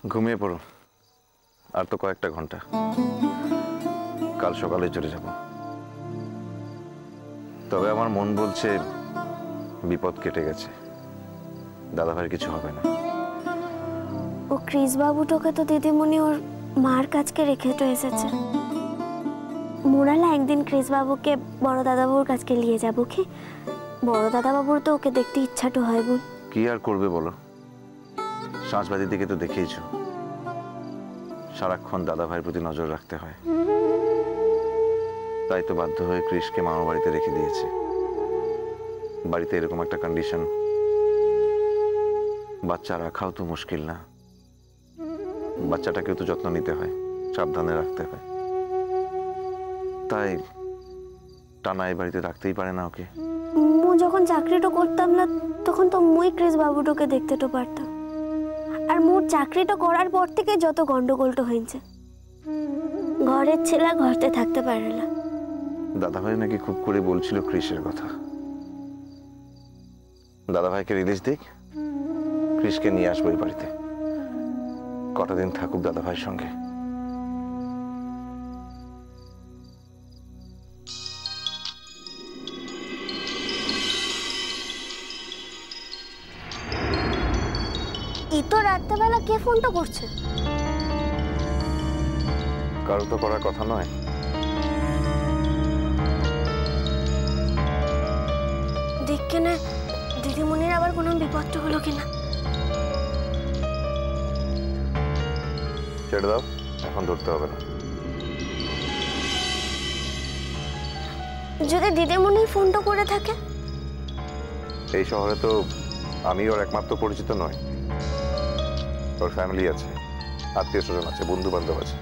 ঘুমিয়ে পড়ো, আর তো কয়েকটা ঘন্টা, কাল সকালে চলে যাব। তবে আমার মন বলছে বিপদ কেটে গেছে, দাদাভাইয়ের কিছু হবে না। ও ক্রিস বাবুটাকে তো দিদিমণি ওর মার কাছকে রেখে তো এসেছে। মোরালা একদিন ক্রিস বাবুকে বড় দাদাবাবুর কাছকে নিয়ে যাবো কি? বড় দাদাবাবুর তো ওকে দেখতে ইচ্ছাটো হয় বোন। কি আর করবে বলো, সাঁঝবাতির দিকে তো দেখেইছ, সারাক্ষণ দাদাভাইয়ের প্রতি নজর রাখতে হয়। তাই তো বাধ্য হয়ে ক্রিসকে মামার বাড়িতে রেখে দিয়েছে। বাড়িতে এরকম একটা কন্ডিশন, বাচ্চা রাখাও তো মুশকিল না। বাচ্চাটাকেও তো যত্ন নিতে হয়, সাবধানে রাখতে হয়। তাই টানা এই বাড়িতে রাখতেই পারে না ওকে। মু যখন চাকরিটা করতাম না তখন তো মুই ক্রিস বাবুটাকে দেখতে তো পারতাম। আর মোর চাকরিটা করার পর থেকে যত গন্ডগোলটা হয়েছে, ঘরের ছেলে ঘরতে থাকতে পারে না। দাদাভাই নাকি খুব করে বলছিল ক্রিসের কথা। দাদাভাইকে রিলিজ দিক, ক্রিসকে নিয়ে আসবো এই বাড়িতে, কটা দিন থাকুক দাদাভাইয়ের সঙ্গে। এই তো রাত্রেবেলা কে ফোনটা করছে? কারো তো করার কথা নয়। দেখকে না দিদিমণির আবার কোনো বিপদ হলো কিনা। ছেড়ে দাও, এখন ধরতে হবে না। যদি দিদিমণি ফোনটা করে থাকে? এই শহরে তো আমি ওর একমাত্র পরিচিত নয়, ওর ফ্যামিলি আছে, আত্মীয় স্বজন আছে, বন্ধু বান্ধব আছে।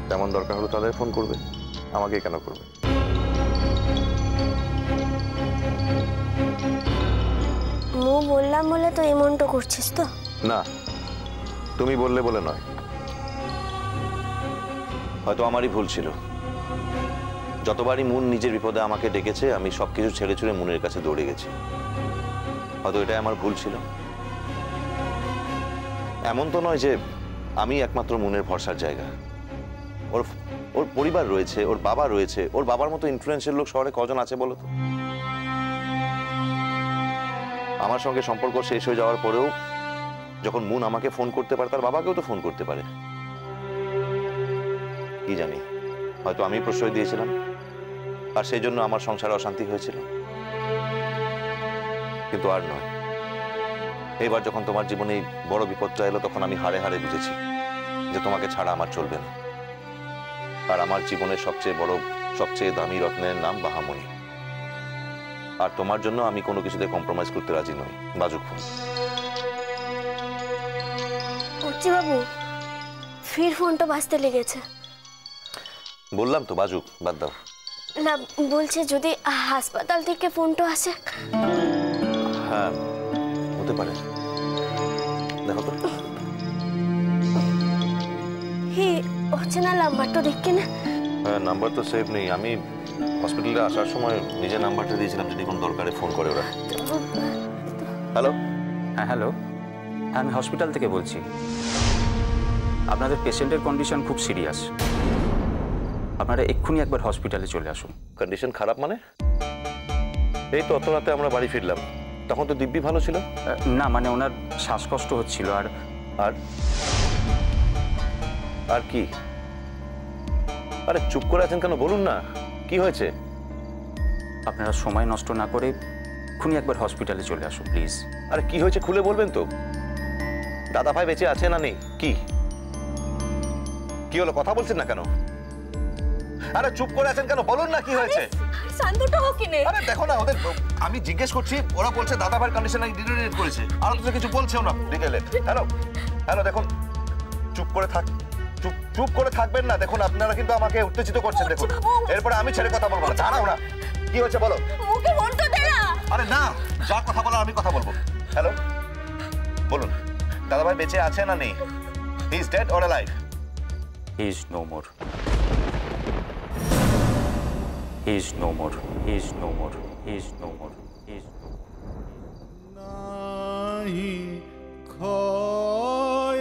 তেমন দরকার হলে তাদের ফোন করবে, আমাকে কেন করবে? মু বললাম বলে তো এমনটা করছিস তো? না, তুমি বললে বলে নয়, হয়তো আমারই ভুল ছিল। যতবারই মুন নিজের বিপদে আমাকে ডেকেছে, আমি সবকিছু ছেড়ে ছুড়ে মুনের কাছে দৌড়ে গেছি। হয়তো এটাই আমার ভুল ছিল। এমন তো নয় যে আমি একমাত্র মুনের ভরসার জায়গা। ওর ওর পরিবার রয়েছে, ওর বাবা রয়েছে। ওর বাবার মতো ইনফ্লুয়েন্সিয়াল লোক শহরে কজন আছে বলো তো? আমার সঙ্গে সম্পর্ক শেষ হয়ে যাওয়ার পরেও যখন মুন আমাকে ফোন করতে পারে, তার বাবাকেও তো ফোন করতে পারে। কি জানি, হয়তো আমি প্রশ্রয় দিয়েছিলাম, আর সেই জন্য আমার সংসারে অশান্তি হয়েছিল। কিন্তু আর নয়। এবার যখন তোমার জীবনে বড় বিপদটা এলো, তখন আমি হাড়ে হাড়ে বুঝেছি যে তোমাকে ছাড়া আমার চলবে না। আর আমার জীবনের সবচেয়ে বড়, সবচেয়ে দামি রত্নের নাম বাহামণি। আর তোমার জন্য আমি কোনো কিছুতে কম্প্রোমাইজ করতে রাজি নই। বাজুক ফোন। বাবু ফির ফোনটা বাজতে লেগেছে। বললাম তো বাজুক, বাদ দাও। না, বলছে যদি হাসপাতাল থেকে ফোনটা আসে। হ্যাঁ, হতে পারে, দেখো তো। হে হচ্ছে না, নাম্বারটা দেখকে না। হ্যাঁ, নাম্বার তো সেভ নেই। আমি হসপিটালে আসার সময় নিজের নাম্বারটা দিয়েছিলাম, যদি কোনো দরকারে ফোন করে ওরা। হ্যালো। হ্যাঁ হ্যালো, আমি হসপিটাল থেকে বলছি। আপনাদের পেশেন্টের কন্ডিশন খুব সিরিয়াস, আপনারা এক্ষুনি একবার হসপিটালে চলে আসুন। কন্ডিশন খারাপ মানে? এই তো অত রাতে আমরা বাড়ি ফিরলাম, তখন তো দিব্যি ভালো ছিল। না মানে ওনার শ্বাসকষ্ট হচ্ছিল। আর আর আর কি? আরে চুপ করে আছেন কেন, বলুন না কি হয়েছে। আপনারা সময় নষ্ট না করে এক্ষুনি একবার হসপিটালে চলে আসুন প্লিজ। আরে কি হয়েছে খুলে বলবেন তো? দাদা ভাই বেঁচে আছে না নেই? কি কি হলো, কথা বলছেন না কেন? আরে চুপ করে আছেন কেন, বলুন না কি হয়েছে। শান্তটা হোক কিনে। আরে দেখো না, ওদের আমি জিজ্ঞেস করছি, ওরা বলছে দাদা ভাইয়ের কন্ডিশন নাকি ডিটেরিয়েট করেছে, আর তো কিছু বলছেও না ডিটেইলে। হ্যালো হ্যালো, দেখুন চুপ করে থাক, চুপ করে থাকবেন না। দেখুন আপনারা কিন্তু আমাকে উত্তেজিত করছেন। দেখুন এরপরে আমি ছেড়ে কথা বলবো না। দাঁড়াও না, কি হয়েছে বলো। মুখে ফোনটা দে না। আরে না, যা কথা বলার আমি কথা বলবো। হ্যালো, বলুন দাদা ভাই বেঁচে আছে না নেই? He is dead or alive? He is no more. He is no more. He is no more. He is no more. He is no more. nahi khoy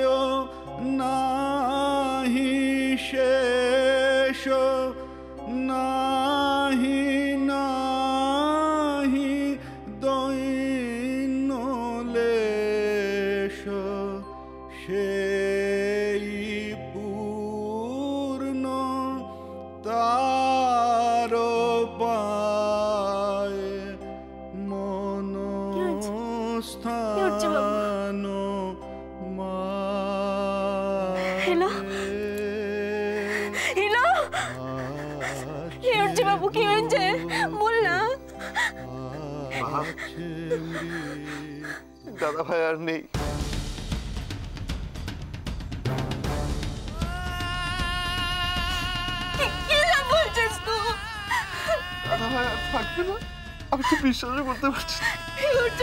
সেই পূর্ণ তার পায়ে মনস্থান হ্যালো হ্যালো কি হচ্ছে বাবু, কি হয়েছে বল না। দাদা ভাই আর নেই। দাদা ভাই আর থাকবে না, আমি তো বিশ্বাসই করতে পারছি না।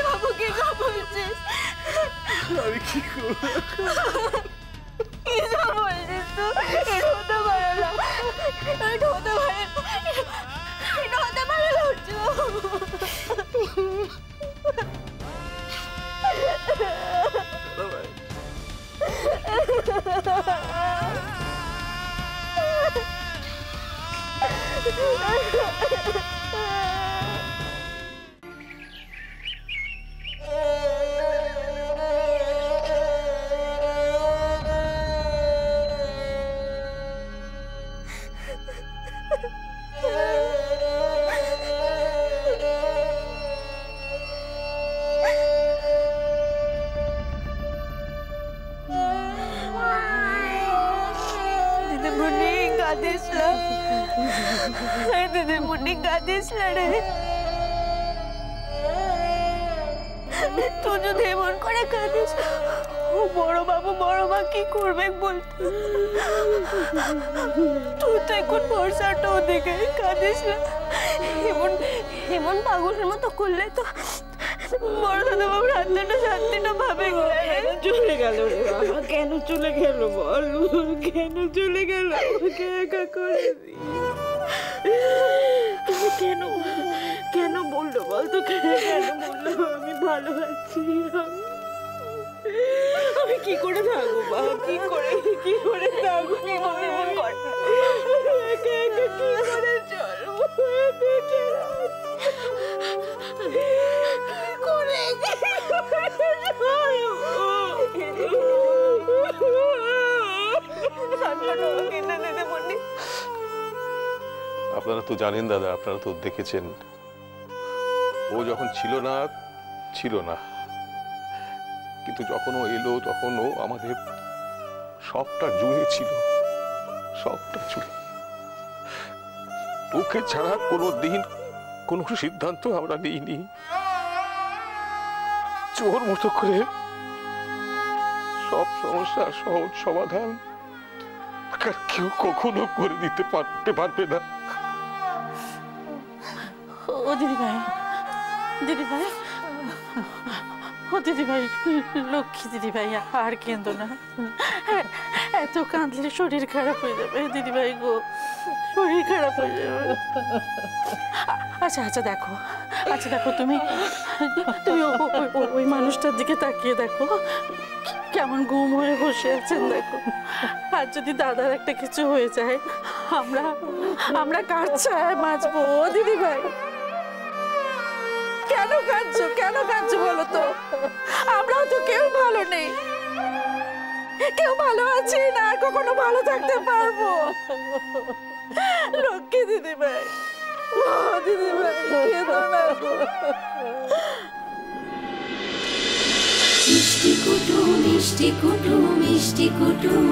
বাবু কি বলছিস, আমি কি করবো? কি বলছিস তুই? এটা হতে পারে না, এটা হতে পারে না, এটা হতে পারে না। দিদিমণি কাঁদিস না রে, তুই যদি এমন করে কাঁদিস ও বড় বাবু বড় মা কি করবে বলতে? তুই তো এখন ভরসাটা ওদিকে, কাঁদিস না। এমন এমন পাগলের মতো করলে তো বড় দাদা বাবুর আত্মাটা শান্তিটা পাবে। চলে গেল রে বাবা, কেন চলে গেল বল, কেন চলে গেল? ওকে একা করে তুমি কেন কেন বললো বল, তোকে কেন বললো? আমি ভালো আছি, আমি কি করে থাকবো বাবা, কি করে থাকবো? একা একা কি করে চলবো? আপনারা তো জানেন দাদা, আপনারা তো দেখেছেন ও যখন ছিল না, কিন্তু যখন ও এলো তখন ও আমাদের সবটা জুড়ে ছিল, সবটা জুড়ে। ওকে ছাড়া কোনো দিন কোনো সিদ্ধান্ত আমরা নিইনি। চোর মতো করে সব সমস্যার সহজ সমাধান কেউ কখনো করে দিতে পারবে না। ও দিদিভাই, ও দিদিভাই, লক্ষ্মী দিদিভাই, আর কেঁদো না, এত কাঁদলে শরীর খারাপ হয়ে যাবে দিদিভাই গো, শরীর খারাপ হয়ে যাবে। আচ্ছা দেখো তুমি ওই মানুষটার দিকে তাকিয়ে দেখো, কেমন গুম হয়ে বসে আছেন দেখো। আর যদি দাদার একটা কিছু হয়ে যায় আমরা কার ছায়ায় বাঁচবো দিদিভাই? কেন কাঁদছো বলো তো? আমরাও তো কেউ ভালো নেই, কেউ ভালো আছি না, আর কখনো ভালো থাকতে পারবো? লক্ষ্মী দিদিভাই, দিদিভাই কেঁদো না। মিষ্টি কুটুম মিষ্টি কুটুম মিষ্টি কুটুম।